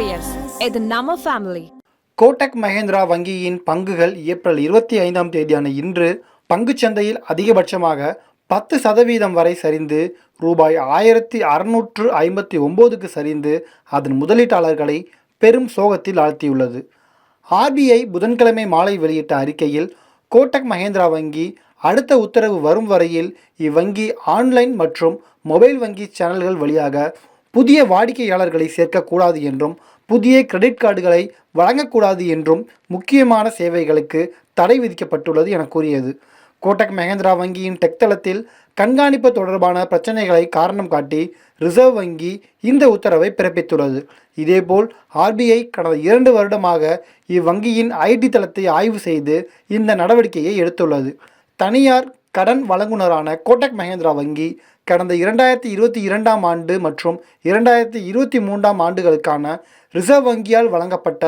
Girius, இது நம்ம family. Kotak Mahindra வங்கியின் பங்குகள் ஏப்ரல் 25ஆம் தேதியான இன்று பங்குச்சந்தையில் அதிகபட்சமாக 10% வரை சரிந்து ரூபாய் 1659க்கு சரிந்து அதன் முதலீட்டாளர்களை பெரும் சோகத்தில் ஆழ்த்தியுள்ளது. ஆர்பிஐ புதன்கிழமை மாலை வெளியிட்ட அறிக்கையில் கோட்டக் மஹேந்திரா வங்கி அடுத்த உத்தரவு வரும் வரையில் இவ்வங்கி ஆன்லைன் மற்றும் மொபைல் வங்கி சேனல்கள் வழியாக புதிய வாடிக்கையாளர்களை சேர்க்கக்கூடாது என்றும் புதிய கிரெடிட் கார்டுகளை வழங்கக்கூடாது என்றும் முக்கியமான சேவைகளுக்கு தடை விதிக்கப்பட்டுள்ளது என கூறியது. கோட்டக் மஹேந்திரா வங்கியின் டெக் தளத்தில் கண்காணிப்பு தொடர்பான பிரச்சனைகளை காரணம் காட்டி ரிசர்வ் வங்கி இந்த உத்தரவை பிறப்பித்துள்ளது. இதேபோல் ஆர்பிஐ கடந்த 2 வருடமாக இவ்வங்கியின் ஐடி தளத்தை ஆய்வு செய்து இந்த நடவடிக்கையை எடுத்துள்ளது. தனியார் கடன் வழங்குனரான கோட்டக் மஹேந்திரா வங்கி கடந்த 2022ஆம் ஆண்டு மற்றும் 2023ஆம் ஆண்டுகளுக்கான ரிசர்வ் வங்கியால் வழங்கப்பட்ட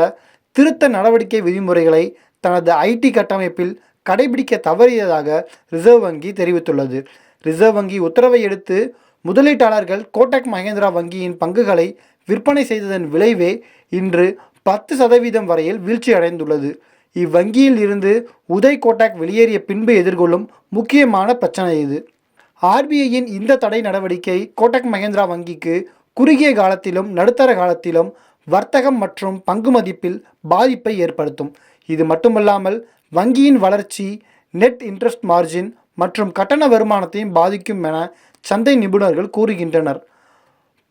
திருத்த நடவடிக்கை விதிமுறைகளை தனது ஐடி கட்டமைப்பில் கடைபிடிக்க தவறியதாக ரிசர்வ் வங்கி தெரிவித்துள்ளது. ரிசர்வ் வங்கி உத்தரவை எடுத்து முதலீட்டாளர்கள் கோட்டக் மஹேந்திரா வங்கியின் பங்குகளை விற்பனை செய்ததன் விளைவே இன்று 10% வரையில் வீழ்ச்சி அடைந்துள்ளது. இவ்வங்கியில் இருந்து உதய் கோட்டக் வெளியேறிய பின்பு எதிர்கொள்ளும் முக்கியமான பிரச்சனை இது. ஆர்பிஐயின் இந்த தடை நடவடிக்கை கோட்டக் மஹேந்திரா வங்கிக்கு குறுகிய காலத்திலும் நடுத்தர காலத்திலும் வர்த்தகம் மற்றும் பங்கு மதிப்பில் பாதிப்பை ஏற்படுத்தும். இது மட்டுமல்லாமல் வங்கியின் வளர்ச்சி, நெட் இன்ட்ரெஸ்ட் மார்ஜின் மற்றும் கட்டண வருமானத்தையும் பாதிக்கும் என சந்தை நிபுணர்கள் கூறுகின்றனர்.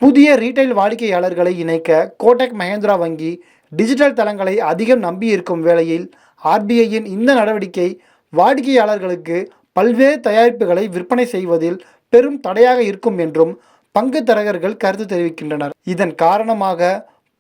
புதிய ரீட்டைல் வாடிக்கையாளர்களை இணைக்க கோட்டக் மஹேந்திரா வங்கி டிஜிட்டல் தளங்களை அதிகம் நம்பியிருக்கும் வேளையில் ஆர்பிஐயின் இந்த நடவடிக்கை வாடிக்கையாளர்களுக்கு பல்வேறு தயாரிப்புகளை விற்பனை செய்வதில் பெரும் தடையாக இருக்கும் என்றும் பங்குத்தரகர்கள் கருத்து தெரிவிக்கின்றனர். இதன் காரணமாக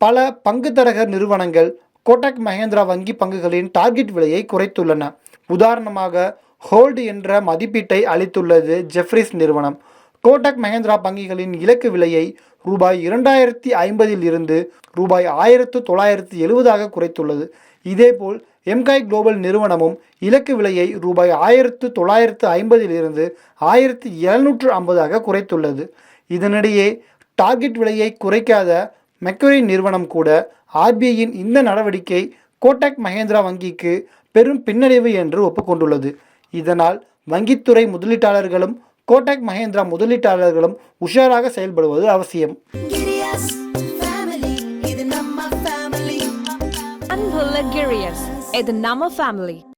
பல பங்குத்தரகர் நிறுவனங்கள் கோட்டக் மஹேந்திரா வங்கி பங்குகளின் டார்கெட் விலையை குறைத்துள்ளன. உதாரணமாக ஹோல்டு என்ற மதிப்பீட்டை அளித்துள்ளது ஜெஃப்ரிஸ் நிறுவனம். கோட்டக் மஹேந்திரா பங்குகளின் இலக்கு விலையை ரூபாய் 2050 இருந்து ரூபாய் 1970 குறைத்துள்ளது. இதேபோல் எம்காய் குளோபல் நிறுவனமும் இலக்கு விலையை ரூபாய் 1950 இருந்து 1750 குறைத்துள்ளது. இதனிடையே டார்கெட் விலையை குறைக்காத மெக்வரி நிறுவனம் கூட ஆர்பிஐயின் இந்த நடவடிக்கை கோட்டக் மஹேந்திரா வங்கிக்கு பெரும் பின்னடைவு என்று ஒப்புக்கொண்டுள்ளது. இதனால் வங்கித்துறை முதலீட்டாளர்களும் கோட்டக் மஹேந்திரா முதலீட்டாளர்களும் உஷாராக செயல்படுவது அவசியம். அன்புள்ள Girius, இது நம்ம ஃபேமிலி.